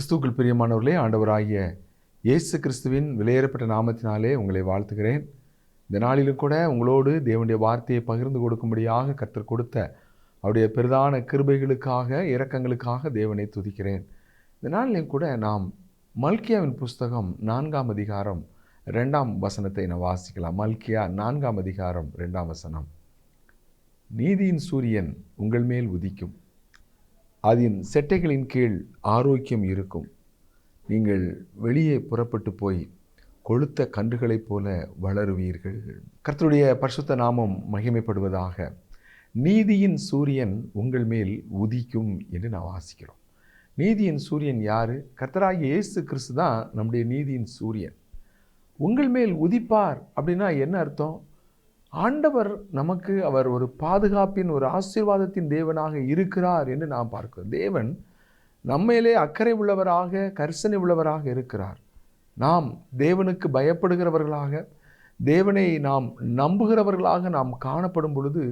கிறிஸ்துவுக்குள் பிரியமானவர்களே, ஆண்டவராகிய இயேசு கிறிஸ்துவின் விலையேறப்பட்ட நாமத்தினாலே உங்களை வாழ்த்துகிறேன். இந்த நாளிலும் கூட உங்களோடு தேவனுடைய வார்த்தையை பகிர்ந்து கொடுக்கும்படியாக கர்த்தர் கொடுத்த அவருடைய பிரதான கிருபைகளுக்காக, இரக்கங்களுக்காக தேவனை துதிக்கிறேன். இந்த நாளிலும் கூட நாம் மல்கியாவின் புஸ்தகம் 4ஆம் அதிகாரம் 2ஆம் வசனத்தை நாம் வாசிக்கலாம். மல்கியா 4ஆம் அதிகாரம் 2ஆம் வசனம். நீதியின் சூரியன் உங்கள் மேல் உதிக்கும், அதன் செட்டைகளின் கீழ் ஆரோக்கியம் இருக்கும். நீங்கள் வெளியே புறப்பட்டு போய் கொழுத்த கன்றுகளைப் போல வளருவீர்கள். கர்த்தருடைய பரிசுத்த நாமம் மகிமைப்படுவதாக. நீதியின் சூரியன் உங்கள் மேல் உதிக்கும் என்று நாம் வாசிக்கிறோம். நீதியின் சூரியன் யாரு? கர்த்தராகிய இயேசு கிறிஸ்து தான் நம்முடைய நீதியின் சூரியன். உங்கள் மேல் உதிப்பார் அப்படின்னா என்ன அர்த்தம்? ஆண்டவர் நமக்கு அவர் ஒரு பாதுகாப்பின், ஒரு ஆசீர்வாதத்தின் தேவனாக இருக்கிறார் என்று நாம் பார்க்கிறோம். தேவன் நம்மையிலே அக்கறை உள்ளவராக, கரிசனை உள்ளவராக இருக்கிறார். நாம் தேவனுக்கு பயப்படுகிறவர்களாக, தேவனை நாம் நம்புகிறவர்களாக நாம் காணப்படும் பொழுது,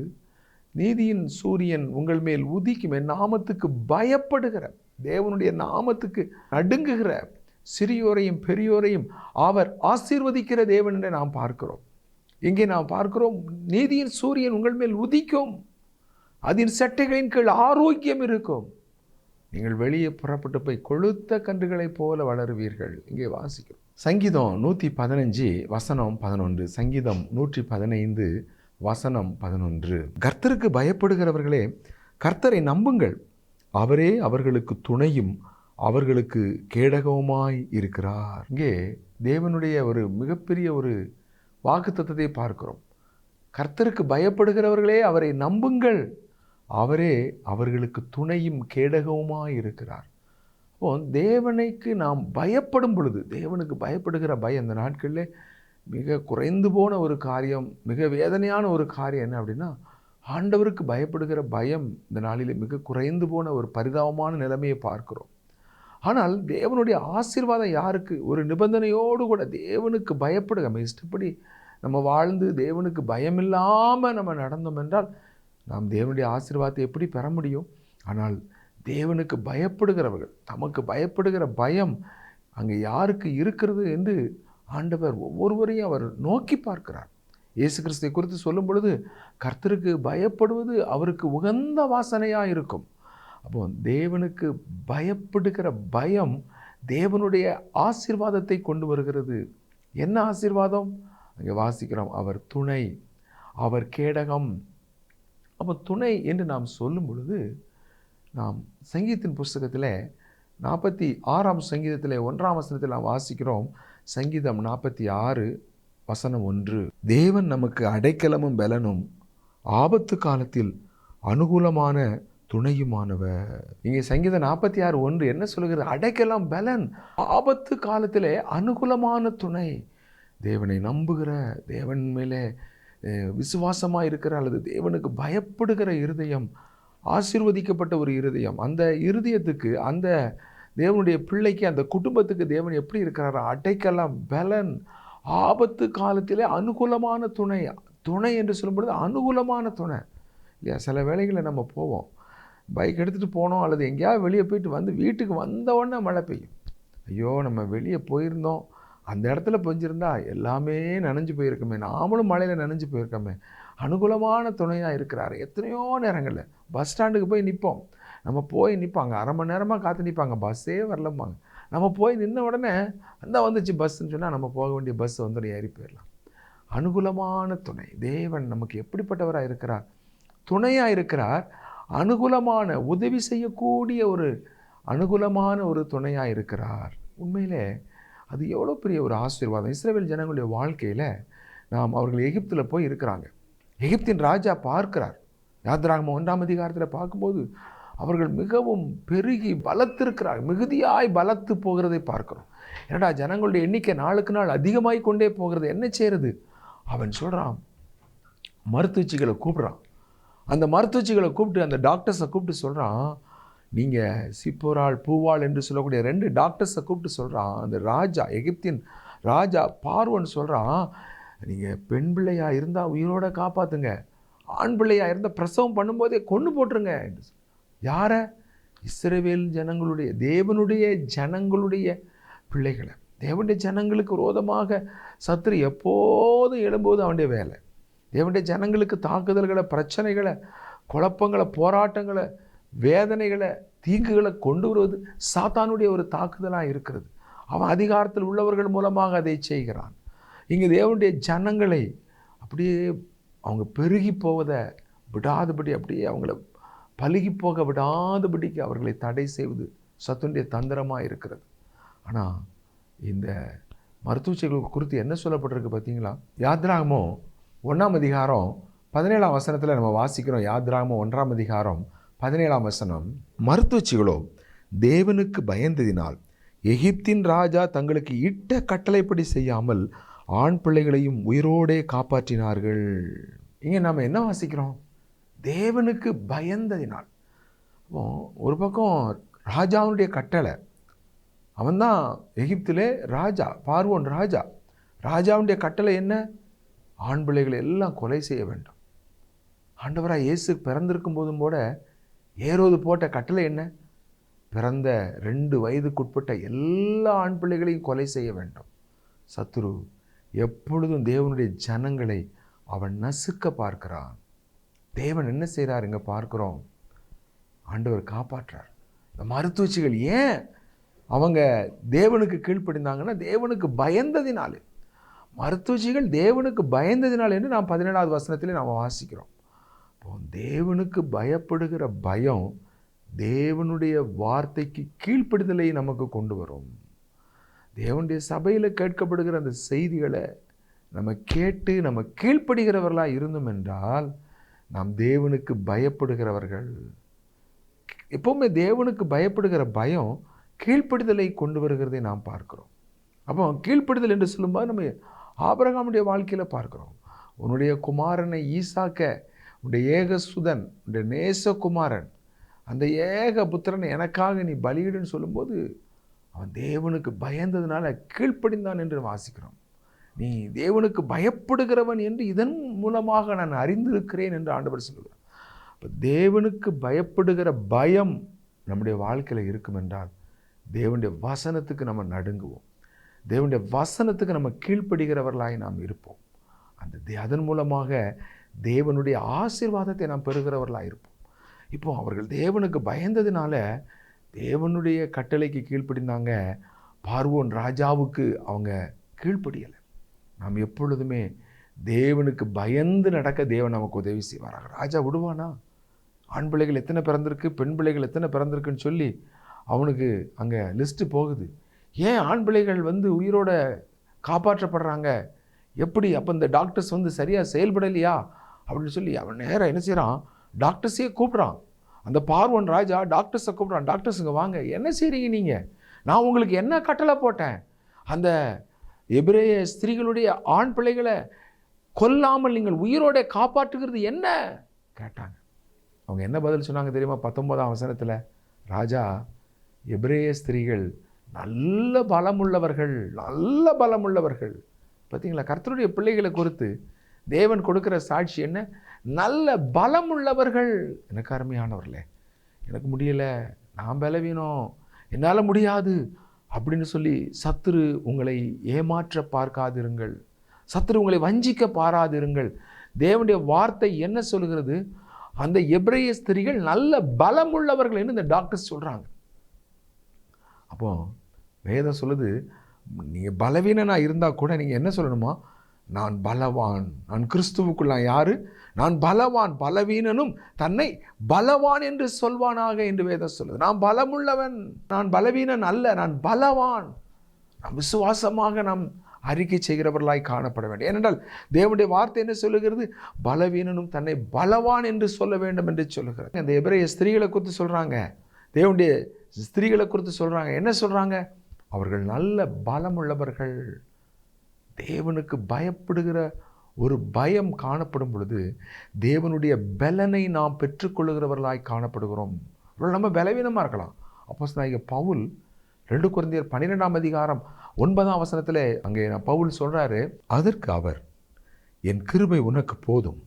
நீதியின் சூரியன் உங்கள் மேல் உதிக்கும். என் நாமத்துக்கு பயப்படுகிற, தேவனுடைய நாமத்துக்கு நடுங்குகிற சிறியோரையும் பெரியோரையும் அவர் ஆசீர்வதிக்கிற தேவன் என்று நாம் பார்க்கிறோம். இங்கே நாம் பார்க்கிறோம், நீதியின் சூரியன் உங்கள் மேல் உதிக்கும், அதன் செட்டைகளின் கீழ் ஆரோக்கியம் இருக்கும். நீங்கள் வெளியே புறப்பட்டு போய் கொழுத்த கன்றுகளைப் போல வளருவீர்கள். இங்கே வாசிக்கிறோம். சங்கீதம் 115 வசனம் 11. சங்கீதம் 115 வசனம் 11. கர்த்தருக்கு பயப்படுகிறவர்களே, கர்த்தரை நம்புங்கள், அவரே அவர்களுக்கு துணையும் அவர்களுக்கு கேடகவுமாய் இருக்கிறார். இங்கே தேவனுடைய ஒரு மிகப்பெரிய ஒரு வாக்குத்தத்தத்தை பார்க்கிறோம். கர்த்தருக்கு பயப்படுகிறவர்களே அவரை நம்புங்கள், அவரே அவர்களுக்கு துணையும் கேடகவுமாய் இருக்கிறார். அப்போ தேவனுக்கு நாம் பயப்படும் பொழுது, தேவனுக்கு பயப்படுகிற பயம் இந்த நாட்களில் மிக குறைந்து போன ஒரு காரியம், மிக வேதனையான ஒரு காரியம் என்ன அப்படின்னா, ஆண்டவருக்கு பயப்படுகிற பயம் இந்த நாளில் மிக குறைந்து போன ஒரு பரிதாபமான நிலைமையை பார்க்கிறோம். ஆனால் தேவனுடைய ஆசீர்வாதம் யாருக்கு? ஒரு நிபந்தனையோடு கூட தேவனுக்கு பயப்படுக, நம்ம இஷ்டப்படி நம்ம வாழ்ந்து தேவனுக்கு பயமில்லாமல் நம்ம நடந்தோம் என்றால் நாம் தேவனுடைய ஆசீர்வாதத்தை எப்படி பெற முடியும்? ஆனால் தேவனுக்கு பயப்படுகிறவர்கள், தமக்கு பயப்படுகிற பயம் அங்கே யாருக்கு இருக்கிறது என்று ஆண்டவர் ஒவ்வொருவரையும் அவர் நோக்கி பார்க்கிறார். இயேசு கிறிஸ்துவை குறித்து சொல்லும் பொழுது, கர்த்தருக்கு பயப்படுவது அவருக்கு உகந்த வாசனையாக இருக்கும். அப்போ தேவனுக்கு பயப்படுகிற பயம் தேவனுடைய ஆசீர்வாதத்தை கொண்டு வருகிறது. என்ன ஆசீர்வாதம்? அங்கே வாசிக்கிறோம், அவர் துணை, அவர் கேடகம். அப்போ துணை என்று நாம் சொல்லும் பொழுது, நாம் சங்கீதத்தின் புஸ்தகத்தில் 46ஆம் சங்கீதத்தில் 1ஆம் வசனத்தில் நாம் வாசிக்கிறோம். சங்கீதம் 46 வசனம் 1. தேவன் நமக்கு அடைக்கலமும் பலனும், ஆபத்து காலத்தில் அனுகூலமான துணையுமானவர். இங்கே சங்கீதம் 46:1 என்ன சொல்கிறது? அடைக்கலம், பலன், ஆபத்து காலத்திலே அனுகூலமான துணை. தேவனை நம்புகிற, தேவன் மேலே விசுவாசமாக இருக்கிற, அல்லது தேவனுக்கு பயப்படுகிற இருதயம், ஆசீர்வதிக்கப்பட்ட ஒரு இருதயம், அந்த இருதயத்துக்கு, அந்த தேவனுடைய பிள்ளைக்கு, அந்த குடும்பத்துக்கு தேவன் எப்படி இருக்கிறார்? அடைக்கலம், பலன், ஆபத்து காலத்திலே அனுகூலமான துணை. துணை என்று சொல்லும்பொழுது அனுகூலமான துணை இல்லையா? சில வேளைகளில் நம்ம போவோம், பைக் எடுத்துகிட்டு போனோம், அல்லது எங்கேயாவது வெளியே போயிட்டு வந்து வீட்டுக்கு வந்த உடனே மழை பெய்யும். ஐயோ, நம்ம வெளியே போயிருந்தோம், அந்த இடத்துல பெஞ்சிருந்தா எல்லாமே நனைஞ்சு போயிருக்கோமே, நாமளும் மழையில் நனைஞ்சு போயிருக்கோமே. அனுகூலமான துணையாக இருக்கிறார். எத்தனையோ நேரங்களில் பஸ் ஸ்டாண்டுக்கு போய் நிற்போம், நம்ம போய் நிற்பாங்க, அரை மணி நேரமாக காத்து நிற்பாங்க, பஸ்ஸே வரலம்பாங்க. நம்ம போய் நின்ன உடனே அந்த வந்துச்சு பஸ்ஸுன்னு சொன்னால் நம்ம போக வேண்டிய பஸ் வந்து ஏறி போயிடலாம். அனுகூலமான துணை. தேவன் நமக்கு எப்படிப்பட்டவராக இருக்கிறார்? துணையாக இருக்கிறார். அனுகூலமான, உதவி செய்யக்கூடிய ஒரு அனுகூலமான ஒரு துணையாக இருக்கிறார். உண்மையிலே அது எவ்வளோ பெரிய ஒரு ஆசீர்வாதம். இஸ்ரவேல் ஜனங்களுடைய வாழ்க்கையில் நாம் அவர்கள் எகிப்தில் போய் இருக்கிறாங்க. எகிப்தின் ராஜா பார்க்கிறார். யாத்ராகமம் 1ஆம் அதிகாரத்தில் பார்க்கும்போது அவர்கள் மிகவும் பெருகி பலத்திருக்கிறார், மிகுதியாய் பலத்து போகிறதை பார்க்கிறோம். ஏன்னா ஜனங்களுடைய எண்ணிக்கை நாளுக்கு நாள் அதிகமாகி கொண்டே போகிறது. என்ன செய்கிறது? அவன் சொல்கிறான், மருத்துவச்சிகளை கூப்பிட்றான். அந்த மருத்துவச்சிகளை கூப்பிட்டு, அந்த டாக்டர்ஸை கூப்பிட்டு சொல்கிறான், நீங்கள் சிப்போராள், பூவாள் என்று சொல்லக்கூடிய 2 டாக்டர்ஸை கூப்பிட்டு சொல்கிறான். அந்த ராஜா, எகிப்தின் ராஜா பார்வோன் சொல்கிறான், நீங்கள் பெண் பிள்ளையாக இருந்தால் உயிரோட காப்பாற்றுங்க, ஆண் பிள்ளையாக இருந்தால் பிரசவம் பண்ணும்போதே கொன்று போட்டுருங்க. யாரை? இஸ்ரவேல் ஜனங்களுடைய தேவனுடைய ஜனங்களுடைய பிள்ளைகளை, தேவனுடைய ஜனங்களுக்கு விரோதமாக சத்துரு எப்போதும் எழும்போது அவனுடைய வேலை. தேவனுடைய ஜனங்களுக்கு தாக்குதல்களை, பிரச்சனைகளை, குழப்பங்களை, போராட்டங்களை, வேதனைகளை, தீங்குகளை கொண்டு வருவது சாத்தானுடைய ஒரு தாக்குதலாக இருக்கிறது. அவன் அதிகாரத்தில் உள்ளவர்கள் மூலமாக அதை செய்கிறான். இங்கே தேவனுடைய ஜனங்களை அப்படியே அவங்க பெருகி போவதை விடாதபடி, அப்படியே அவங்கள பலுகி போக விடாதபடிக்கு அவர்களை தடை செய்வது சத்துனுடைய தந்திரமாக இருக்கிறது. ஆனால் இந்த மருத்துவச்சிகள் குறித்து என்ன சொல்லப்பட்டிருக்கு பார்த்தீங்களா? யாத்ராகமம் 1ஆம் அதிகாரம் 17ஆம் வசனத்தில் நம்ம வாசிக்கிறோம். யாத்ராகமம் 1ஆம் அதிகாரம் 17ஆம் வசனம், மருத்துவச்சிகளோ தேவனுக்கு பயந்ததினால் எகிப்தின் ராஜா தங்களுக்கு இட்ட கட்டளைப்படி செய்யாமல் ஆண் பிள்ளைகளையும் உயிரோடே காப்பாற்றினார்கள். இங்கே நாம் என்ன வாசிக்கிறோம்? தேவனுக்கு பயந்ததினால். ஒரு பக்கம் ராஜாவுடைய கட்டளை, அவன்தான் எகிப்திலே ராஜா, பார்வோன் ராஜா. ராஜாவுடைய கட்டளை என்ன? ஆண் பிள்ளைகளை எல்லாம் கொலை செய்ய வேண்டும். ஆண்டவராக இயேசு பிறந்திருக்கும் போதும் கூட ஏரோது போட்ட கட்டளை என்ன? பிறந்த 2 வயதுக்குட்பட்ட எல்லா ஆண் பிள்ளைகளையும் கொலை செய்ய வேண்டும். சத்துரு எப்பொழுதும் தேவனுடைய ஜனங்களை அவன் நசுக்க பார்க்கிறான். தேவன் என்ன செய்கிறார்? இங்கே பார்க்குறோம், ஆண்டவர் காப்பாற்றார். இந்த மருத்துவச்சிகள் ஏன் அவங்க தேவனுக்கு கீழ்ப்படிந்தாங்கன்னா, தேவனுக்கு பயந்ததினாலே. மருத்துவச்சிகள் தேவனுக்கு பயந்ததினால் என்று நாம் 17ஆவது வசனத்திலே நாம் வாசிக்கிறோம். இப்போ தேவனுக்கு பயப்படுகிற பயம் தேவனுடைய வார்த்தைக்கு கீழ்ப்படிதலை நமக்கு கொண்டு வரும். தேவனுடைய சபையில் கேட்கப்படுகிற அந்த செய்திகளை நம்ம கேட்டு நம்ம கீழ்ப்படுகிறவர்களாக இருந்தோம் என்றால் நாம் தேவனுக்கு பயப்படுகிறவர்கள். எப்போவுமே தேவனுக்கு பயப்படுகிற பயம் கீழ்ப்படிதலை கொண்டு வருகிறதை நாம் பார்க்கிறோம். அப்போ கீழ்ப்படிதல் என்று சொல்லும்போது நம்ம ஆபிரகாமுடைய வாழ்க்கையில் பார்க்கிறோம். உன்னுடைய குமாரனை ஈசாக்க, உன்னுடைய ஏகசுதன், உன்னுடைய நேசகுமாரன், அந்த ஏக புத்திரனை எனக்காக நீ பலியிடுன்னு சொல்லும்போது அவன் தேவனுக்கு பயந்ததுனால கீழ்ப்படிந்தான் என்று வாசிக்கிறோம். நீ தேவனுக்கு பயப்படுகிறவன் என்று இதன் மூலமாக நான் அறிந்திருக்கிறேன் என்று ஆண்டவர் சொல்லுகிறார். இப்போ தேவனுக்கு பயப்படுகிற பயம் நம்முடைய வாழ்க்கையில் இருக்கும் என்றால் தேவனுடைய வசனத்துக்கு நம்ம நடுங்குவோம். தேவனுடைய வசனத்துக்கு நம்ம கீழ்ப்படுகிறவர்களாய் நாம் இருப்போம். அதன் மூலமாக தேவனுடைய ஆசீர்வாதத்தை நாம் பெறுகிறவர்களாக இருப்போம். இப்போ அவர்கள் தேவனுக்கு பயந்ததுனால தேவனுடைய கட்டளைக்கு கீழ்ப்படிந்தாங்க. பார்வோன் ராஜாவுக்கு அவங்க கீழ்ப்படியலை. நாம் எப்பொழுதுமே தேவனுக்கு பயந்து நடக்க தேவன் நமக்கு உதவி செய்வாராக. ராஜா விடுவானா? ஆண் பிள்ளைகள் எத்தனை பிறந்திருக்கு, பெண் பிள்ளைகள் எத்தனை பிறந்திருக்குன்னு சொல்லி அவனுக்கு அங்கே லிஸ்ட்டு போகுது. ஏன் ஆண் பிள்ளைகள் உயிரோட காப்பாற்றப்படுறாங்க? எப்படி? அப்போ இந்த டாக்டர்ஸ் சரியாக செயல்படலையா அப்படின்னு சொல்லி அவன் நேராக என்ன செய்கிறான்? டாக்டர்ஸையே கூப்பிட்றான். அந்த பார்வோன் ராஜா டாக்டர்ஸை கூப்பிட்றான். டாக்டர்ஸுங்க வாங்க, என்ன செய்கிறீங்க நீங்கள்? நான் உங்களுக்கு என்ன கட்டளை போட்டேன்? அந்த எபிரேய ஸ்திரீகளுடைய ஆண் பிள்ளைகளை கொல்லாமல் நீங்கள் உயிரோட காப்பாற்றுகிறது என்ன கேட்டாங்க. அவங்க என்ன பதில் சொன்னாங்க தெரியுமா? 19ஆம் வசனத்தில், ராஜா, எபிரேய ஸ்திரீகள் நல்ல பலமுள்ளவர்கள், நல்ல பலமுள்ளவர்கள். பார்த்தீங்களா? கர்த்தருடைய பிள்ளைகளை குறித்து தேவன் கொடுக்கிற சாட்சி என்ன? நல்ல பலமுள்ளவர்கள். எனக்கு அருமையானவர்களே, எனக்கு முடியலை, நான் பலவீனம், என்னால் முடியாது அப்படின்னு சொல்லி சத்துரு உங்களை ஏமாற்ற பார்க்காதிருங்கள். சத்துரு உங்களை வஞ்சிக்க பாராதிருங்கள். தேவனுடைய வார்த்தை என்ன சொல்கிறது? அந்த எபிரேய ஸ்திரீகள் நல்ல பலமுள்ளவர்கள் என்று இந்த டாக்டர்ஸ் சொல்கிறாங்க. அப்போ வேதம் சொல்லுது, நீங்கள் பலவீனனாக இருந்தால் கூட நீங்கள் என்ன சொல்லணுமா? நான் பலவான், நான் கிறிஸ்துவுக்குள். நான் யாரு? நான் பலவான், பலவீனனும் தன்னை பலவான் என்று சொல்வானாக என்று வேதம் சொல்லுது. நான் பலமுள்ளவன், நான் பலவீனன் அல்ல, நான் பலவான். நாம் விசுவாசமாக நாம் அறிக்கை செய்கிறவர்களாய் காணப்பட வேண்டும். ஏனென்றால் தேவனுடைய வார்த்தை என்ன சொல்லுகிறது? பலவீனனும் தன்னை பலவான் என்று சொல்ல வேண்டும் என்று சொல்லுகிறது. அந்த எபிரேய ஸ்திரீகளை குறித்து சொல்கிறாங்க, தேவனுடைய ஸ்திரீகளை குறித்து சொல்கிறாங்க. என்ன சொல்கிறாங்க? அவர்கள் நல்ல பலமுள்ளவர்கள். தேவனுக்கு பயப்படுகிற ஒரு பயம் காணப்படும் பொழுது தேவனுடைய பலனை நாம் பெற்றுக்கொள்ளுகிறவர்களாய் காணப்படுகிறோம். நம்ம பலவீனமாக இருக்கலாம். அப்போஸ்தலனாகிய பவுல் 2 கொரிந்தியர் 12ஆம் அதிகாரம் 9ஆம் வசனத்தில் அங்கே பவுல் சொல்கிறாரு, அதற்கு அவர், என் கிருபை உனக்கு போதும்,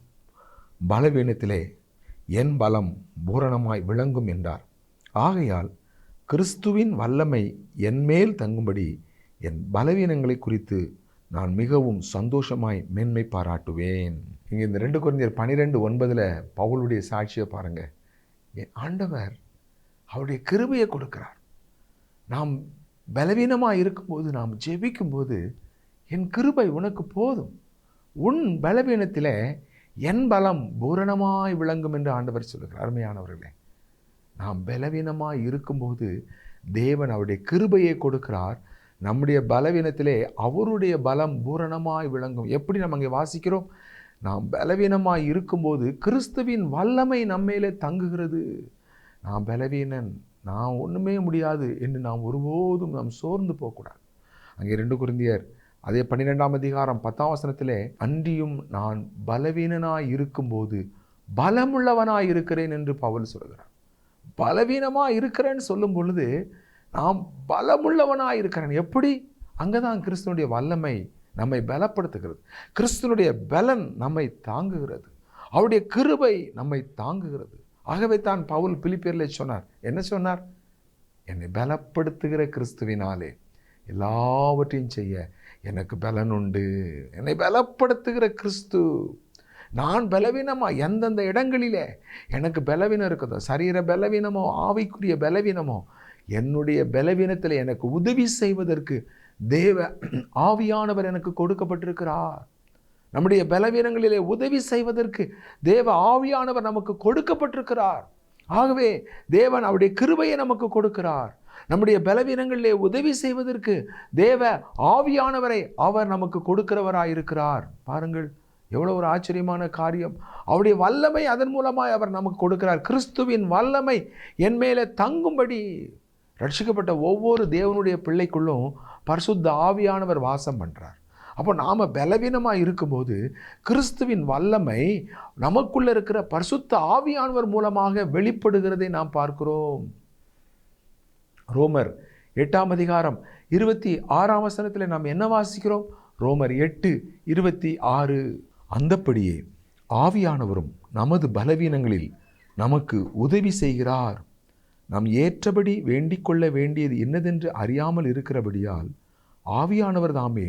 பலவீனத்திலே என் பலம் பூரணமாய் விளங்கும் என்றார். ஆகையால் கிறிஸ்துவின் வல்லமை என்மேல் தங்கும்படி என் பலவீனங்களை குறித்து நான் மிகவும் சந்தோஷமாய் மேன்மை பாராட்டுவேன். இங்கே இந்த 2 கொரிந்தியர் 12:9 பவுலுடைய சாட்சியை பாருங்கள். என் ஆண்டவர் அவருடைய கிருபையை கொடுக்கிறார். நாம் பலவீனமாக இருக்கும்போது, நாம் ஜெபிக்கும்போது, என் கிருபை உனக்கு போதும், உன் பலவீனத்தில் என் பலம் பூரணமாய் விளங்கும் என்று ஆண்டவர் சொல்லுகிறார். அருமையானவர்களே, நாம் பலவீனமாக இருக்கும்போது தேவன் அவருடைய கிருபையை கொடுக்கிறார். நம்முடைய பலவீனத்திலே அவருடைய பலம் பூரணமாய் விளங்கும். எப்படி நம்ம இங்கே வாசிக்கிறோம்? நாம் பலவீனமாய் இருக்கும்போது கிறிஸ்துவின் வல்லமை நம்மேலே தங்குகிறது. நான் பலவீனன், நான் ஒன்றுமே முடியாது என்று நாம் ஒருபோதும் நாம் சோர்ந்து போகக்கூடாது. அங்கே 2 கொரிந்தியர் அதே 12ஆம் அதிகாரம் 10ஆம் வசனத்திலே, அன்றியும் நான் பலவீனனாய் இருக்கும்போது பலமுள்ளவனாய் இருக்கிறேன் என்று பவுல் சொல்கிறார். பலவீனமாக இருக்கிறேன்னு சொல்லும் பொழுது நாம் பலமுள்ளவனாக இருக்கிறேன். எப்படி? அங்கே தான் கிறிஸ்துவனுடைய வல்லமை நம்மை பலப்படுத்துகிறது. கிறிஸ்துவனுடைய பலன் நம்மை தாங்குகிறது. அவருடைய கிருபை நம்மை தாங்குகிறது. ஆகவே தான் பவுல் பிலிப்பியரில் சொன்னார். என்ன சொன்னார்? என்னை பலப்படுத்துகிற கிறிஸ்துவினாலே எல்லாவற்றையும் செய்ய எனக்கு பலன் உண்டு. என்னை பலப்படுத்துகிற கிறிஸ்து. நான் பலவீனமாக எந்தெந்த இடங்களிலே எனக்கு பலவீனம் இருக்குதோ, சரீர பலவீனமோ ஆவிக்குரிய பலவீனமோ, என்னுடைய பலவீனத்தில் எனக்கு உதவி செய்வதற்கு தேவ ஆவியானவர் எனக்கு கொடுக்கப்பட்டிருக்கிறார். நம்முடைய பலவீனங்களிலே உதவி செய்வதற்கு தேவ ஆவியானவர் நமக்கு கொடுக்கப்பட்டிருக்கிறார். ஆகவே தேவன் அவருடைய கிருபையை நமக்கு கொடுக்கிறார். நம்முடைய பலவீனங்களிலே உதவி செய்வதற்கு தேவ ஆவியானவரை அவர் நமக்கு கொடுக்கிறவராயிருக்கிறார். பாருங்கள், எவ்வளோ ஒரு ஆச்சரியமான காரியம். அவருடைய வல்லமை அதன் மூலமாய் அவர் நமக்கு கொடுக்கிறார். கிறிஸ்துவின் வல்லமை என் மேலே தங்கும்படி. ரட்சிக்கப்பட்ட ஒவ்வொரு தேவனுடைய பிள்ளைக்குள்ளும் பரிசுத்த ஆவியானவர் வாசம் பண்ணுறார். அப்போ நாம் பலவீனமாக இருக்கும்போது கிறிஸ்துவின் வல்லமை நமக்குள்ளே இருக்கிற பரிசுத்த ஆவியானவர் மூலமாக வெளிப்படுகிறதை நாம் பார்க்கிறோம். ரோமர் 8ஆம் அதிகாரம் 26ஆம் வசனத்தில் நாம் என்ன வாசிக்கிறோம்? ரோமர் 8:26, அந்தப்படியே ஆவியானவரும் நமது பலவீனங்களில் நமக்கு உதவி செய்கிறார். நாம் ஏற்றபடி வேண்டிக் கொள்ள வேண்டியது என்னதென்று அறியாமல் இருக்கிறபடியால் ஆவியானவர் தாமே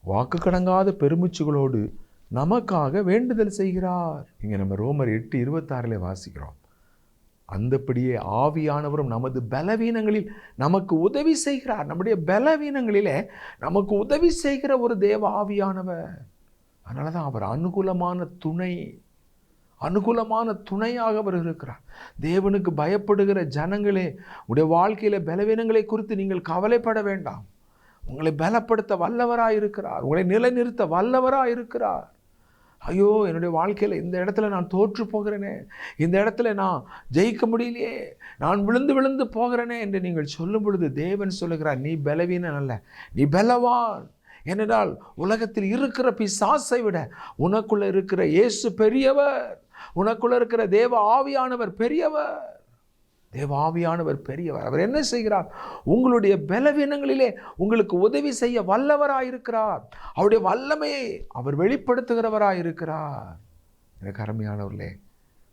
வாக்கு கடங்காத பெருமூச்சுகளோடு நமக்காக வேண்டுதல் செய்கிறார். இங்கே நம்ம ரோமர் 8:26 வாசிக்கிறோம். அந்தப்படியே ஆவியானவரும் நமது பலவீனங்களில் நமக்கு உதவி செய்கிறார். நம்முடைய பலவீனங்களிலே நமக்கு உதவி செய்கிற ஒரு தேவ ஆவியானவர். அதனால தான் அவர் அனுகூலமான துணையாக அவர் இருக்கிறார். தேவனுக்கு பயப்படுகிற ஜனங்களே, உடைய வாழ்க்கையில் பலவீனங்களை குறித்து நீங்கள் கவலைப்பட வேண்டாம். உங்களை பலப்படுத்த வல்லவராக இருக்கிறார். உங்களை நிலைநிறுத்த வல்லவராக இருக்கிறார். ஐயோ, என்னுடைய வாழ்க்கையில் இந்த இடத்துல நான் தோற்று போகிறேனே, இந்த இடத்துல நான் ஜெயிக்க முடியலையே, நான் விழுந்து போகிறேனே என்று நீங்கள் சொல்லும் பொழுது தேவன் சொல்லுகிறார், நீ பலவீனன் அல்ல, நீ பலவான். ஏனென்றால் உலகத்தில் இருக்கிற பிசாசை விட உனக்குள்ள இருக்கிற இயேசு பெரியவர். உனக்குள்ள இருக்கிற தேவ ஆவியானவர் பெரியவர். தேவ ஆவியானவர் பெரியவர். அவர் என்ன செய்கிறார்? உங்களுடைய பலவீனங்களிலே உங்களுக்கு உதவி செய்ய வல்லவராயிருக்கிறார். அவருடைய வல்லமையை அவர் வெளிப்படுத்துகிறவராயிருக்கிறார். எனக்கு அருமையானவர்களே,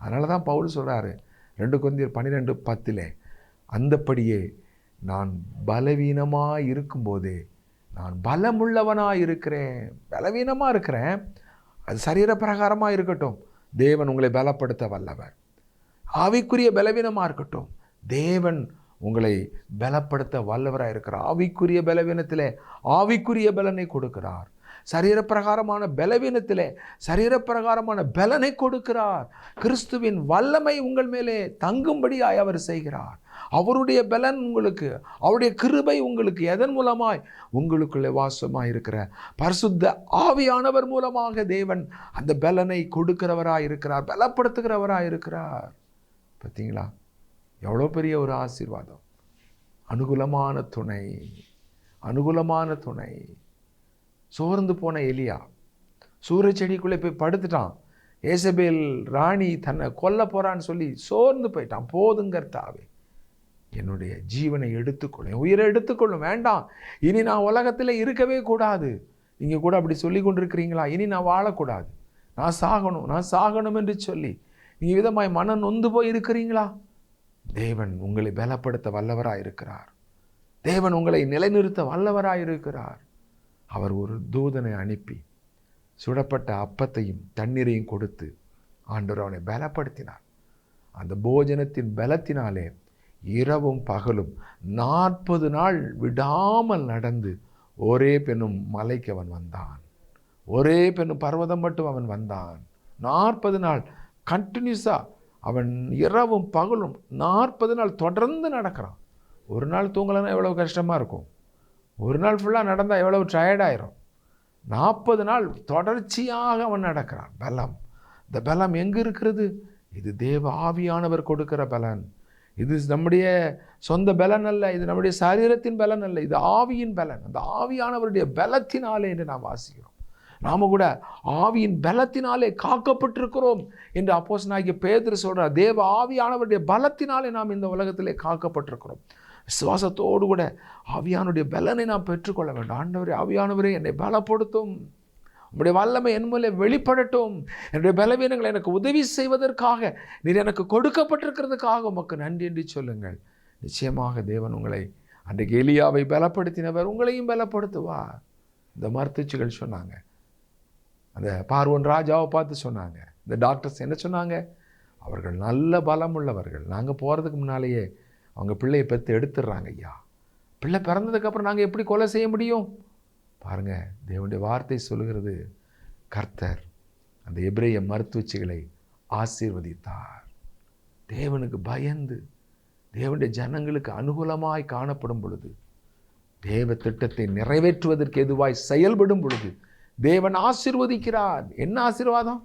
அதனால தான் பவுல் சொல்கிறாரு 2 கொரிந்தியர் 12:10, அந்தப்படியே நான் பலவீனமாக இருக்கும்போதே நான் பலமுள்ளவனாக இருக்கிறேன். பலவீனமாக இருக்கிறேன், அது சரீர பிரகாரமாக இருக்கட்டும், தேவன் உங்களை பலப்படுத்த வல்லவர். ஆவிக்குரிய பலவீனமாக இருக்கட்டும், தேவன் உங்களை பலப்படுத்த வல்லவராக இருக்கிறார். ஆவிக்குரிய பலவீனத்தில் ஆவிக்குரிய பலனை கொடுக்கிறார். சரீரப்பிரகாரமான பலவீனத்திலே சரீரப்பிரகாரமான பலனை கொடுக்கிறார். கிறிஸ்துவின் வல்லமை உங்கள் மேலே தங்கும்படியாய் அவர் செய்கிறார். அவருடைய பலன் உங்களுக்கு, அவருடைய கிருபை உங்களுக்கு எதன் மூலமாய்? உங்களுக்குள்ளே வாசமாய் இருக்கிற பரிசுத்த ஆவியானவர் மூலமாக தேவன் அந்த பலனை கொடுக்கிறவராய் இருக்கிறார், பலப்படுத்துகிறவராய் இருக்கிறார். பார்த்தீங்களா, எவ்வளோ பெரிய ஒரு ஆசீர்வாதம். அனுகூலமான துணை. சோர்ந்து போன எலியா சூரிய செடிக்குள்ளே போய் படுத்துட்டான். ஏசபேல் ராணி தன்னை கொல்ல போகிறான்னு சொல்லி சோர்ந்து போயிட்டான். போதுங்கர்த்தாவே, என்னுடைய ஜீவனை எடுத்துக்கொள்ளும், உயிரை எடுத்துக்கொள்ளும், வேண்டாம், இனி நான் உலகத்தில் இருக்கவே கூடாது. நீங்கள் கூட அப்படி சொல்லி கொண்டிருக்கிறீங்களா? இனி நான் வாழக்கூடாது, நான் சாகணும் என்று சொல்லி நீங்கள் விதமாய் மனம் நொந்து போய் இருக்கிறீங்களா? தேவன் உங்களை பலப்படுத்த வல்லவராயிருக்கிறார். தேவன் உங்களை நிலைநிறுத்த வல்லவராயிருக்கிறார். அவர் ஒரு தூதனை அனுப்பி சுடப்பட்ட அப்பத்தையும் தண்ணீரையும் கொடுத்து ஆண்டவர் அவனை பலப்படுத்தினார். அந்த போஜனத்தின் பலத்தினாலே இரவும் பகலும் 40 நாள் விடாமல் நடந்து ஒரே பெண்ணும் மலைக்கு அவன் வந்தான். ஒரே பெண்ணும் பர்வதம் மட்டும் அவன் வந்தான். 40 நாள் கண்டினியூஸாக அவன் இரவும் பகலும் 40 நாள் தொடர்ந்து நடக்கிறான். ஒரு நாள் தூங்கலைன்னா எவ்வளோ கஷ்டமாக இருக்கும். ஒரு நாள் ஃபுல்லாக நடந்தால் எவ்வளவு டயர்டாயிரும். 40 நாள் தொடர்ச்சியாக அவன் நடக்கிறான். பலம், இந்த பலம் எங்கே இருக்கிறது? இது தேவ ஆவியானவர் கொடுக்கிற பலன். இது நம்முடைய சொந்த பலன் அல்ல, இது நம்முடைய சரீரத்தின் பலன் அல்ல, இது ஆவியின் பலன். அந்த ஆவியானவருடைய பலத்தினாலே என்று நாம் வாசிக்கிறோம். நாம கூட ஆவியின் பலத்தினாலே காக்கப்பட்டிருக்கிறோம் என்று அப்போஸ்தலனாகிய பேதுரு சொல்றார். தேவ ஆவியானவருடைய பலத்தினாலே நாம் இந்த உலகத்திலே காக்கப்பட்டிருக்கிறோம். விசுவாசத்தோடு கூட ஆவியானுடைய பலனை நாம் பெற்றுக்கொள்ள வேண்டும். ஆண்டவரே, ஆவியானவரே என்னை பலப்படுத்தும், உம்முடைய வல்லமை என் மூலம் வெளிப்படட்டும், என்னுடைய பலவீனங்களை எனக்கு உதவி செய்வதற்காக நீர் எனக்கு கொடுக்கப்பட்டிருக்கிறதுக்காக உமக்கு நன்றி என்று சொல்லுங்கள். நிச்சயமாக தேவன் உங்களை, அன்றைக்கு எலியாவை பலப்படுத்தினவர் உங்களையும் பலப்படுத்துவார். இந்த மருத்துவச்சிகள் சொன்னாங்க, அந்த பார்வோன் ராஜாவை பார்த்து சொன்னாங்க, இந்த டாக்டர்ஸ் என்ன சொன்னாங்க? அவர்கள் நல்ல பலம் உள்ளவர்கள், நாங்கள் போகிறதுக்கு முன்னாலேயே அவங்க பிள்ளையை பெற்று எடுத்துடுறாங்க. ஐயா, பிள்ளை பிறந்ததுக்கப்புறம் நாங்கள் எப்படி கொலை செய்ய முடியும்? பாருங்கள், தேவனுடைய வார்த்தை சொல்லுகிறது, கர்த்தர் அந்த எபிரேய மருத்துவச்சிகளை ஆசீர்வதித்தார். தேவனுக்கு பயந்து தேவனுடைய ஜனங்களுக்கு அனுகூலமாய் காணப்படும் பொழுது, தேவ திட்டத்தை நிறைவேற்றுவதற்கு எதுவாய் செயல்படும் பொழுது தேவன் ஆசீர்வதிக்கிறார். என்ன ஆசீர்வாதம்?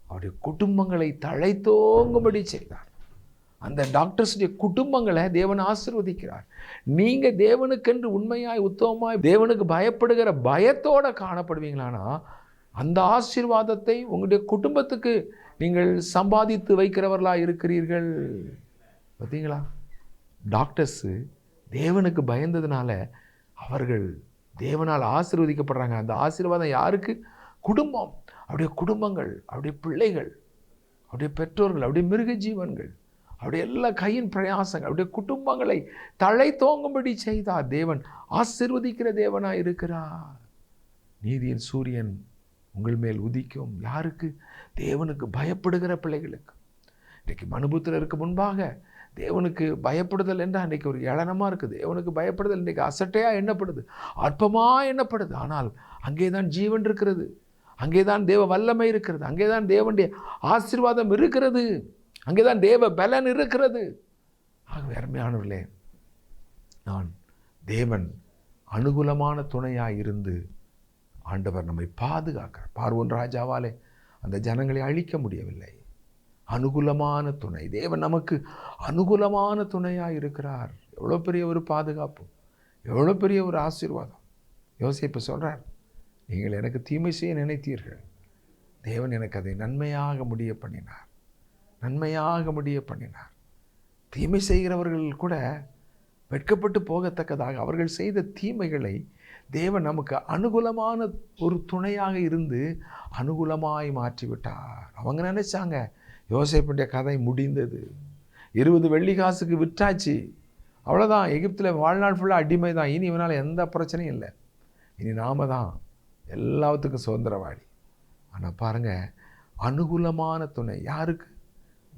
அவருடைய குடும்பங்களை தழைத்தோங்கும்படி செய்தார். அந்த டாக்டர்ஸுடைய குடும்பங்களை தேவன் ஆசீர்வதிக்கிறார். நீங்கள் தேவனுக்கென்று உண்மையாய் உத்தமமாய் தேவனுக்கு பயப்படுகிற பயத்தோடு காணப்படுவீங்களானா அந்த ஆசீர்வாதத்தை உங்களுடைய குடும்பத்துக்கு நீங்கள் சம்பாதித்து வைக்கிறவர்களாக இருக்கிறீர்கள். பார்த்தீங்களா? டாக்டர்ஸு தேவனுக்கு பயந்ததுனால அவர்கள் தேவனால் ஆசீர்வதிக்கப்படுறாங்க. அந்த ஆசீர்வாதம் யாருக்கு? குடும்பம், அவருடைய குடும்பங்கள், அவருடைய பிள்ளைகள், அவருடைய பெற்றோர்கள், அவருடைய மிருக ஜீவன்கள், அவருடைய எல்லா கையின் பிரயாசங்கள், அவருடைய குடும்பங்களை தழை தோங்கும்படி செய்தார். தேவன் ஆசீர்வதிக்கிற தேவனாய் இருக்கிறார். நீதியின் சூரியன் உங்கள் மேல் உதிக்கும். யாருக்கு? தேவனுக்கு பயப்படுகிற பிள்ளைகளுக்கு. இன்றைக்கு மனுபுத்திரருக்கு முன்பாக தேவனுக்கு பயப்படுதல் என்றால் இன்றைக்கு ஒரு ஏளனமாக இருக்குது. தேவனுக்கு பயப்படுதல் இன்றைக்கு அசட்டையாக எண்ணப்படுது, அற்பமாக எண்ணப்படுது. ஆனால் அங்கே தான் ஜீவன் இருக்கிறது, அங்கே தான் தேவ வல்லமை இருக்கிறது, அங்கே தான் தேவனுடைய ஆசீர்வாதம் இருக்கிறது, அங்கே தான் தேவ பலன் இருக்கிறது. ஆகவே அருமையானவர்களே, நான் தேவன் அனுகூலமான துணையாக இருந்து ஆண்டவர் நம்மை பாதுகாக்கிறார். பார்வோன் ராஜாவாலே அந்த ஜனங்களை அழிக்க முடியவில்லை. அனுகூலமான துணை, தேவன் நமக்கு அனுகூலமான துணையாக இருக்கிறார். எவ்வளோ பெரிய ஒரு பாதுகாப்பு, எவ்வளோ பெரிய ஒரு ஆசீர்வாதம். யோசேப்பு சொல்கிறார், நீங்கள் எனக்கு தீமை செய்ய நினைத்தீர்கள், தேவன் எனக்கு அதை நன்மையாக முடிய பண்ணினார், நன்மையாக முடிய பண்ணினார். தீமை செய்கிறவர்கள் கூட வெட்கப்பட்டு போகத்தக்கதாக அவர்கள் செய்த தீமைகளை தேவன் நமக்கு அனுகூலமான ஒரு துணையாக இருந்து அனுகூலமாய் மாற்றிவிட்டார். அவங்க நினைச்சாங்க யோசேப்புடைய கதை முடிந்தது, 20 வெள்ளி காசுக்கு விற்றாச்சு, அவ்வளோதான், எகிப்தில் வாழ்நாள் ஃபுல்லாக அடிமை தான், இனி இவனால் எந்த பிரச்சனையும் இல்லை, இனி நாம தான் எல்லாத்துக்கும் சுதந்திரவாடி. ஆனால் பாருங்கள், அனுகூலமான துணை யாருக்கு?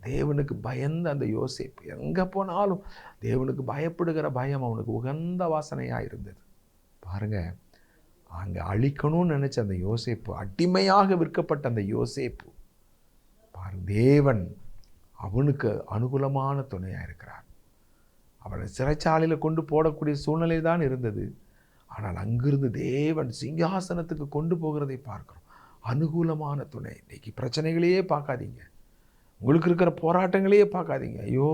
தேவனுக்கு பயந்த அந்த யோசேப்பு. எங்கே போனாலும் தேவனுக்கு பயப்படுகிற பயம் அவனுக்கு உகந்த வாசனையாக இருந்தது. பாருங்கள், அங்கே அழிக்கணும்னு நினச்ச அந்த யோசேப்பு, அடிமையாக விற்கப்பட்ட அந்த யோசேப்பு, பாருங்கள், தேவன் அவனுக்கு அனுகூலமான துணையாக இருக்கிறார். அவனை சிறைச்சாலையில் கொண்டு போடக்கூடிய சூழ்நிலை தான் இருந்தது. ஆனால் அங்கிருந்து தேவன் சிங்காசனத்துக்கு கொண்டு போகிறதை பார்க்கிறோம். அனுகூலமான துணை. இன்றைக்கி பிரச்சனைகளையே பார்க்காதீங்க, உங்களுக்கு இருக்கிற போராட்டங்களையே பார்க்காதீங்க. ஐயோ,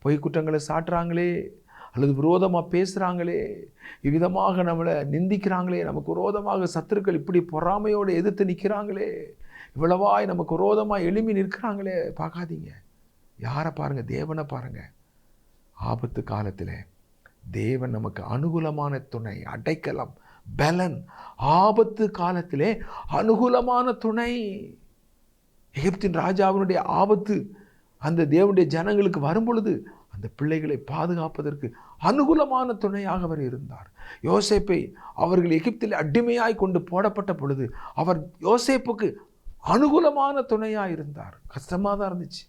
பொய் குற்றங்களை சாட்டுறாங்களே, அல்லது விரோதமாக பேசுகிறாங்களே, இவ்விதமாக நம்மளை நிந்திக்கிறாங்களே, நமக்கு விரோதமாக சத்துருக்கள் இப்படி பொறாமையோடு எதிர்த்து நிற்கிறாங்களே, இவ்வளவாய் நமக்கு விரோதமாக எழும்பி நிற்கிறாங்களே, பார்க்காதீங்க. யாரை பாருங்கள்? தேவனை பாருங்கள். ஆபத்து காலத்தில் தேவன் நமக்கு அனுகூலமான துணை, அடைக்கலம், பலன். ஆபத்து காலத்திலே அனுகூலமான துணை. எகிப்தின் ராஜாவினுடைய ஆபத்து அந்த தேவனுடைய ஜனங்களுக்கு வரும் பொழுது அந்த அந்த பிள்ளைகளை பாதுகாப்பதற்கு அனுகூலமான துணையாக அவர் இருந்தார். யோசேப்பை அவர்கள் எகிப்தில் அடிமையாய் கொண்டு போடப்பட்ட பொழுது அவர் யோசேப்புக்கு அனுகூலமான துணையாக இருந்தார். கஷ்டமாக தான் இருந்துச்சு,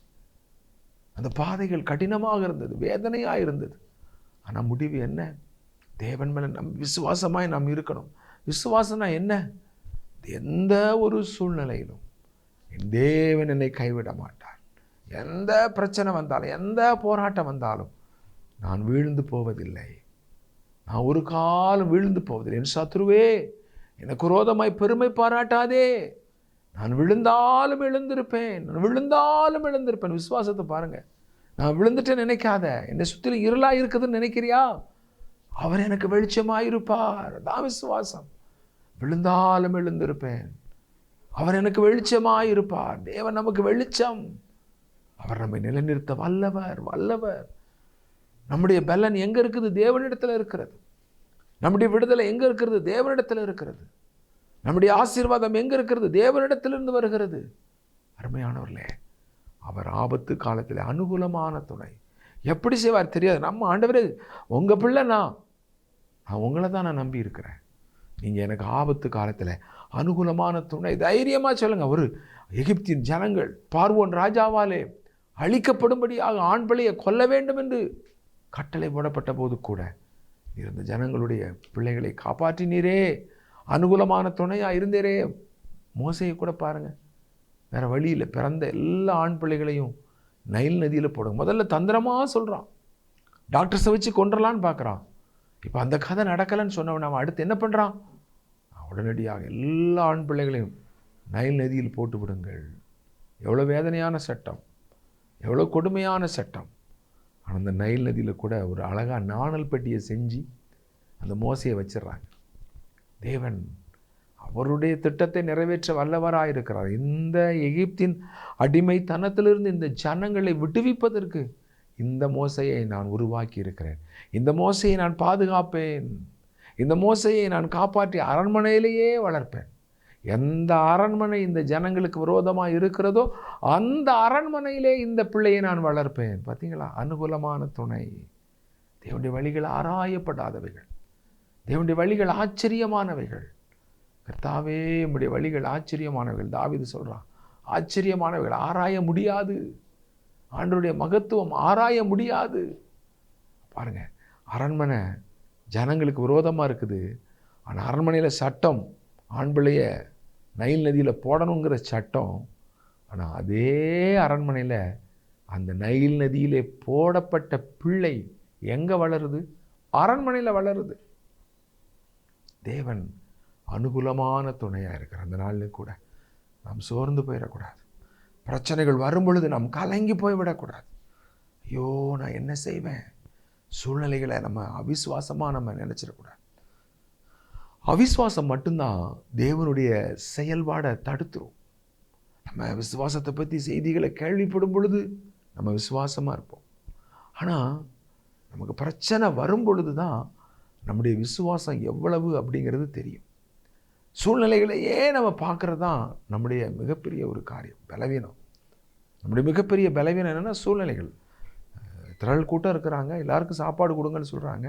அந்த பாதைகள் கடினமாக இருந்தது, வேதனையாக இருந்தது. ஆனால் முடிவு என்ன? தேவன் மேலே விசுவாசமாய் நாம் இருக்கணும். விசுவாசம்னா என்ன? எந்த ஒரு சூழ்நிலையிலும் என் தேவன் என்னை கைவிட மாட்டார். எந்த பிரச்சனை வந்தாலும், எந்த போராட்டம் வந்தாலும் நான் வீழ்ந்து போவதில்லை. நான் ஒரு காலம் வீழ்ந்து போவதில்லை. என் சத்ருவே, எனக்கு விரோதமாய் பெருமை பாராட்டாதே. நான் விழுந்தாலும் எழுந்திருப்பேன், நான் விழுந்தாலும் எழுந்திருப்பேன். விசுவாசத்தை பாருங்க. நான் விழுந்துட்டேன்னு நினைக்காத. என்னை சுற்றிலும் இருளாக இருக்குதுன்னு நினைக்கிறியா? அவர் எனக்கு வெளிச்சமாக இருப்பார். அதான் விசுவாசம். விழுந்தாலும் எழுந்திருப்பேன். அவர் எனக்கு வெளிச்சமாக இருப்பார். தேவன் நமக்கு வெளிச்சம். அவர் நம்மை நிலைநிறுத்த வல்லவர், வல்லவர். நம்முடைய பலன் எங்கே இருக்குது? தேவனிடத்தில் இருக்கிறது. நம்முடைய விடுதலை எங்கே இருக்கிறது? தேவனிடத்தில் இருக்கிறது. நம்முடைய ஆசீர்வாதம் எங்கே இருக்கிறது? தேவனிடத்திலிருந்து வருகிறது. அருமையானவர்களே, அவர் ஆபத்து காலத்தில் அனுகூலமான துணை. எப்படி செய்வார் தெரியாது. நம்ம ஆண்டவரே, உங்கள் பிள்ளை நான் உங்களை தான் நான் நம்பி இருக்கிறேன். நீங்கள் எனக்கு ஆபத்து காலத்தில் அனுகூலமான துணை. தைரியமாக சொல்லுங்கள். ஒரு எகிப்தின் ஜனங்கள் பார்வோன் ராஜாவாலே அழிக்கப்படும்படியாக ஆண் பிள்ளையை கொல்ல வேண்டும் என்று கட்டளை போடப்பட்ட போது கூட இருந்த ஜனங்களுடைய பிள்ளைகளை காப்பாற்றினீரே, அனுகூலமான துணையாக இருந்தீரே. மோசையை கூட பாருங்கள், வேறு வழியில் பிறந்த எல்லா ஆண் பிள்ளைகளையும் நைல் நதியில் போடுங்க. முதல்ல தந்திரமாக சொல்கிறான், டாக்டர்ஸை வச்சு கொண்டுடலான்னு பார்க்குறான். இப்போ அந்த கதை நடக்கலைன்னு சொன்னவன் அவன் அடுத்து என்ன பண்ணுறான்? உடனடியாக எல்லா ஆண் பிள்ளைகளையும் நைல் நதியில் போட்டு விடுங்கள். எவ்வளோ வேதனையான சட்டம், எவ்வளோ கொடுமையான சட்டம். ஆனால் அந்த நைல் நதியில் கூட ஒரு அழகாக நாணல் பெட்டியை செஞ்சு அந்த மோசையை வச்சிடுறாங்க. தேவன் அவருடைய திட்டத்தை நிறைவேற்ற வல்லவராக இருக்கிறார். இந்த எகிப்தின் அடிமைத்தனத்திலிருந்து இந்த ஜனங்களை விடுவிப்பதற்கு இந்த மோசையை நான் உருவாக்கி இருக்கிறேன். இந்த மோசையை நான் பாதுகாப்பேன். இந்த மோசையை நான் காப்பாற்றி அரண்மனையிலேயே வளர்ப்பேன். எந்த அரண்மனை இந்த ஜனங்களுக்கு விரோதமாக இருக்கிறதோ அந்த அரண்மனையிலே இந்த பிள்ளையை நான் வளர்ப்பேன். பார்த்தீங்களா? அனுகூலமான துணை. தேவனுடைய வழிகள் ஆராயப்படாதவைகள், தேவனுடைய வழிகள் ஆச்சரியமானவைகள். கர்த்தாவே, நம்முடைய வழிகள் ஆச்சரியமானவைகள். தாவீது சொல்கிறான், ஆச்சரியமானவைகள், ஆராய முடியாது. ஆண்டவருடைய மகத்துவம் ஆராய முடியாது. பாருங்கள், அரண்மனை ஜனங்களுக்கு விரோதமாக இருக்குது. ஆனால் அரண்மனையில் சட்டம் ஆண் பிள்ளையை நைல் நதியில் போடணுங்கிற சட்டம். ஆனால் அதே அரண்மனையில் அந்த நைல் நதியிலே போடப்பட்ட பிள்ளை எங்கே வளருது? அரண்மனையில் வளருது. தேவன் அனுகூலமான துணையாக இருக்கிற அந்த நாளில் கூட நாம் சோர்ந்து போயிடக்கூடாது. பிரச்சனைகள் வரும் பொழுது நாம் கலங்கி போய்விடக்கூடாது. ஐயோ, நான் என்ன செய்வேன்? சூழ்நிலைகளை நம்ம அவிசுவாசமாக நம்ம நினச்சிடக்கூடாது. அவிசுவாசம் மட்டும்தான் தேவனுடைய செயல்பாடை தடுத்துரும். நம்ம விசுவாசத்தை பற்றி செய்திகளை கேள்விப்படும் பொழுது நம்ம விசுவாசமாக இருப்போம். ஆனால் நமக்கு பிரச்சனை வரும் பொழுது தான் நம்முடைய விசுவாசம் எவ்வளவு அப்படிங்கிறது தெரியும். சூழ்நிலைகளையே நம்ம பார்க்குறது தான் நம்முடைய மிகப்பெரிய ஒரு காரியம், பலவீனம். நம்முடைய மிகப்பெரிய பலவீனம் என்னென்னா சூழ்நிலைகள். திரள் கூட்டம் இருக்கிறாங்க, எல்லாருக்கும் சாப்பாடு கொடுங்கன்னு சொல்கிறாங்க.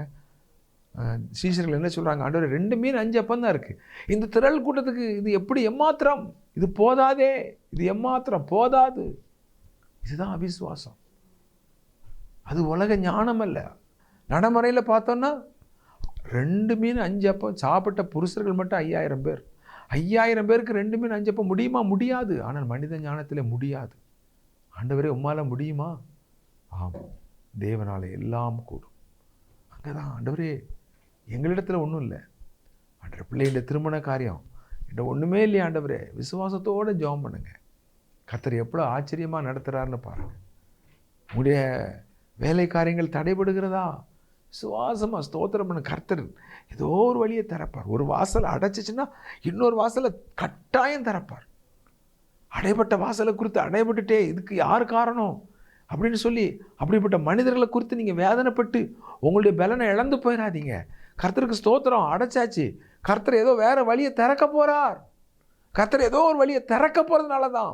சீசர்கள் என்ன சொல்கிறாங்க? ஆண்டவரே, 2 மீன் 5 அப்பம் தான் இருக்குது. இந்த திரள் கூட்டத்துக்கு இது எப்படி எம்மாத்திரம்? இது போதாதே, இது எம்மாத்திரம் போதாது. இதுதான் அவிசுவாசம். அது உலக ஞானம் அல்ல. நடைமுறையில் பார்த்தோன்னா 2 மீன் 5 அப்பம் சாப்பிட்ட புருஷர்கள் மட்டும் 5000 பேர். 5000 பேருக்கு 2 மீன் 5 அப்பம் முடியுமா? முடியாது. ஆனால் மனித ஞானத்தில் முடியாது. ஆண்டவரே, உம்மால் முடியுமா? ஆமாம், தேவனால் எல்லாம் கூடும். அங்கே தான் ஆண்டவரே, எங்களிடத்தில் ஒன்றும் இல்லை ஆண்டவர். பிள்ளைகிட்ட திருமண காரியம் என்கிட்ட ஒன்றுமே இல்லையா ஆண்டவரே? விசுவாசத்தோடு ஜெபம் பண்ணுங்க. கர்த்தர் எவ்வளோ ஆச்சரியமாக நடத்துகிறாருன்னு பாருங்கள். உங்களுடைய வேலை காரியங்கள் தடைபடுகிறதா? விசுவாசமாக ஸ்தோத்திரம் பண்ண. கர்த்தர் ஏதோ ஒரு வழியை திறப்பார். ஒரு வாசலை அடைச்சிச்சுன்னா இன்னொரு வாசலை கட்டாயம் திறப்பார். அடைபட்ட வாசலை குறித்து அடைபட்டுட்டே இதுக்கு யார் காரணம் அப்படின்னு சொல்லி அப்படிப்பட்ட மனிதர்களை குறித்து நீங்கள் வேதனைப்பட்டு உங்களுடைய பலனை இழந்து போயிடாதீங்க. கர்த்தருக்கு ஸ்தோத்திரம், அடைச்சாச்சு. கர்த்தர் ஏதோ வேறு வழியை திறக்க போகிறார். கர்த்தர் ஏதோ ஒரு வழியை திறக்க போகிறதுனால தான்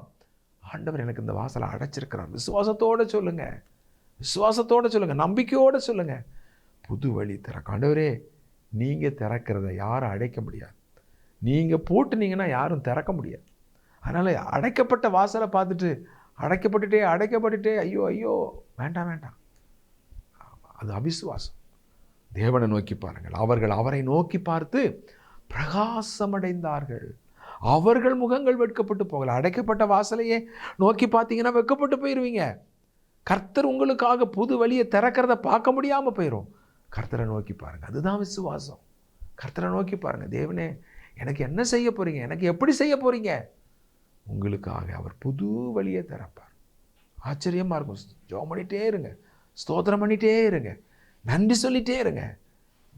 ஆண்டவர் எனக்கு இந்த வாசலை அடைச்சிருக்கிறார். விசுவாசத்தோடு சொல்லுங்கள், விசுவாசத்தோடு சொல்லுங்கள், நம்பிக்கையோடு சொல்லுங்கள். புது வழி திறக்க ஆண்டவரே, நீங்கள் திறக்கிறத யாரும் அடைக்க முடியாது. நீங்கள் பூட்டுனீங்கன்னா யாரும் திறக்க முடியாது. அதனால் அடைக்கப்பட்ட வாசலை பார்த்துட்டு அடைக்கப்பட்டுட்டே ஐயோ ஐயோ வேண்டாம் வேண்டாம், அது அவிசுவாசம். தேவனை நோக்கி பாருங்கள். அவர்கள் அவரை நோக்கி பார்த்து பிரகாசமடைந்தார்கள். அவர்கள் முகங்கள் வெட்கப்பட்டு போகல. அடைக்கப்பட்ட வாசலையே நோக்கி பார்த்தீங்கன்னா வெட்கப்பட்டு போயிடுவீங்க. கர்த்தர் உங்களுக்காக புது வழியை திறக்கிறத பார்க்க முடியாமல் போயிடும். கர்த்தரை நோக்கி பாருங்கள், அதுதான் விசுவாசம். கர்த்தரை நோக்கி பாருங்கள், தேவனே எனக்கு என்ன செய்ய போகிறீங்க, எனக்கு எப்படி செய்ய போகிறீங்க? உங்களுக்காக அவர் புது வழியை திறப்பார். ஆச்சரியமாக இருக்கும். ஜெபம் பண்ணிகிட்டே இருங்க, ஸ்தோத்திரம் பண்ணிகிட்டே இருங்க, நன்றி சொல்லிகிட்டே இருங்க.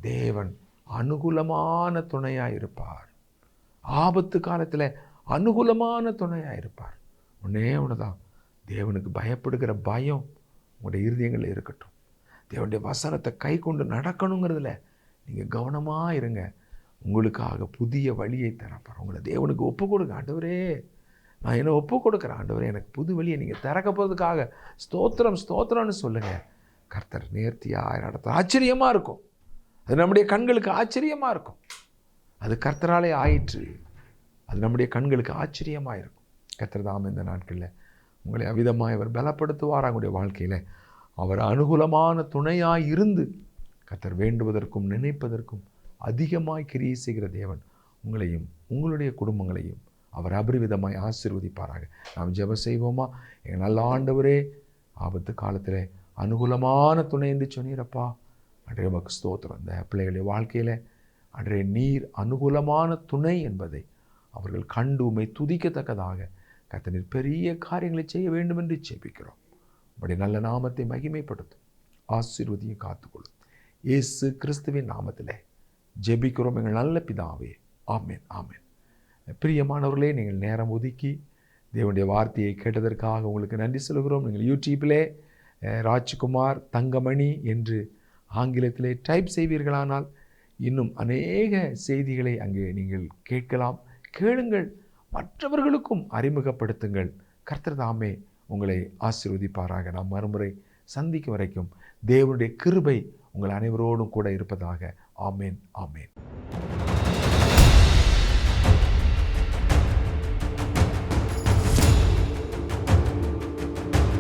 தேவன் அனுகூலமான துணையாக இருப்பார். ஆபத்து காலத்தில் அனுகூலமான துணையாக இருப்பார். ஒன்றே ஒன்று தான், தேவனுக்கு பயப்படுகிற பயம் உங்களுடைய இருதயங்களில் இருக்கட்டும். தேவனுடைய வசனத்தை கை கொண்டு நடக்கணுங்கிறதுல நீங்கள் கவனமாக இருங்க. உங்களுக்காக புதிய வழியை திறப்பார். உங்களை தேவனுக்கு ஒப்பு கொடுங்க. ஆண்டவரே, நான் என்ன ஒப்பு கொடுக்குறேன். ஆண்டவரே, எனக்கு புது வழியை நீங்கள் திறக்க போகிறதுக்காக ஸ்தோத்திரம் ஸ்தோத்திரம்னு சொல்லுங்கள். கர்த்தர் நேர்த்தியாக நடத்த ஆச்சரியமாக இருக்கும். அது நம்முடைய கண்களுக்கு ஆச்சரியமாக இருக்கும். அது கர்த்தராலே ஆயிற்று. அது நம்முடைய கண்களுக்கு ஆச்சரியமாக இருக்கும். கர்த்தர் தாம் இந்த நாட்களில் உங்களை அவிதமாக அவர் பலப்படுத்துவார். அவங்களுடைய வாழ்க்கையில் அவர் அனுகூலமான துணையாக இருந்து கர்த்தர் வேண்டுவதற்கும் நினைப்பதற்கும் அதிகமாய் கிரியை செய்கிற தேவன் உங்களையும் உங்களுடைய குடும்பங்களையும் அவர் அபரிவிதமாய் ஆசீர்வதிப்பாராக. நாம் ஜெபம் செய்வோமா? எங்கள் நல்ல ஆண்டவரே, ஆபத்து காலத்தில் அனுகூலமான துணை என்று சொன்னீரப்பா. அன்றே உமக்கு ஸ்தோத்திரம். இந்த பிள்ளைகளுடைய வாழ்க்கையில் அன்றே நீர் அனுகூலமான துணை என்பதை அவர்கள் கண்டு உம்மை துதிக்கத்தக்கதாக கர்த்தர் பெரிய காரியங்களை செய்ய வேண்டும் என்று ஜெபிக்கிறோம். உம்முடைய நல்ல நாமத்தை மகிமைப்படுத்தும், ஆசீர்வதியும் காத்துக்கொள்ளும். இயேசு கிறிஸ்துவின் நாமத்தில் ஜெபிக்கிறோம் எங்கள் நல்ல பிதாவே. ஆமென், ஆமென். பிரியமானவர்களே, நீங்கள் நேரம் ஒதுக்கி தேவனுடைய வார்த்தையை கேட்டதற்காக உங்களுக்கு நன்றி சொல்கிறோம். நீங்கள் யூடியூப்பிலே ராஜ்குமார் தங்கமணி என்று ஆங்கிலத்திலே டைப் செய்வீர்களானால் இன்னும் அநேக செய்திகளை அங்கே நீங்கள் கேட்கலாம். கேளுங்கள், மற்றவர்களுக்கும் அறிமுகப்படுத்துங்கள். கர்த்தர் தாமே உங்களை ஆசீர்வதிப்பாராக. நாம் மறுமுறை சந்திக்கும் வரைக்கும் தேவனுடைய கிருபை உங்கள் அனைவரோடும் கூட இருப்பதாக. ஆமேன், ஆமேன்.